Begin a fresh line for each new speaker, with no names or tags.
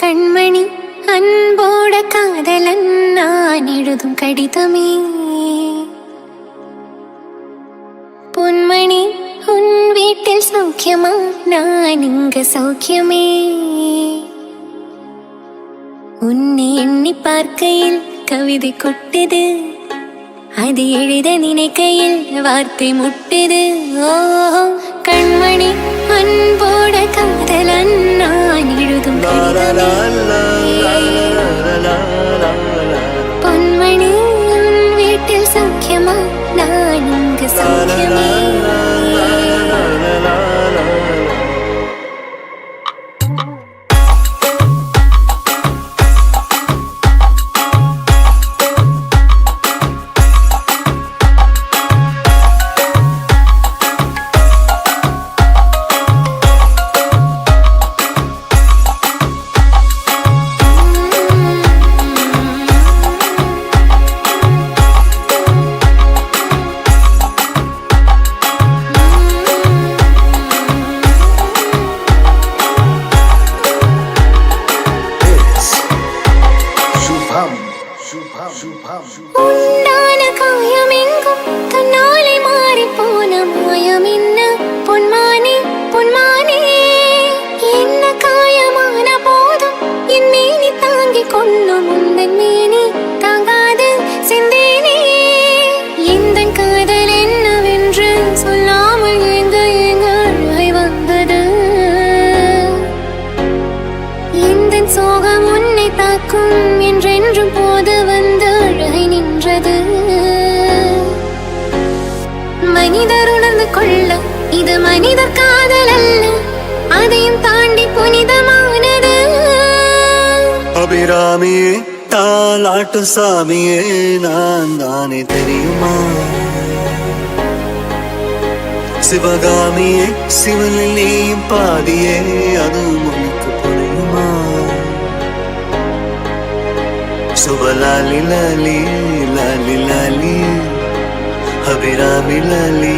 கண்மணி அன்போட காதலன் நான் எழுதும் கடிதமே. பொன்மணி உன் வீட்டில் சௌக்கியமா, நான் இங்க சௌக்கியமே. உன்னை எண்ணி பார்க்கையில் கவிதை கொட்டுது, அது எழுத நினைக்கையில் வார்த்தை முட்டுது. ஓ கண்மணி அன்போட காதலன் நான் எழுதும் பொன்மணி உன் வீட்டில் சௌக்கியமா, நான் இங்கு சௌக்கியமே. உண்டான காயமெங்கும் தன்னாலே மாறி போன மாயம் என்ன பொன்மானே பொன்மானே. என்ன காயமான போதும் என் மேனி தாங்கிக் கொள்ளும் உந்தன் மேனி தாங்காது செந்தேனே. எந்த காதல் என்னவென்று சொல்லாமல் எங்க அழகை வந்தது. எந்த சோகம் உன்னை தாக்கும் என்றென்றும் போது வந்து அழகை நின்றது. மனிதர் உணர்ந்து கொள்ள இது மனிதர் காதல் அல்ல, அதையும் தாண்டி புனிதமானது.
அபிராமியே தாலாட்டு சாமியே நான் தானே தெரியுமா. சிவகாமியே சிவனில் நீயும் பாதியே, அது உனக்கு புரியுமா. சுபலாலி லாலி லாலி லாலி அபிராமி லாலி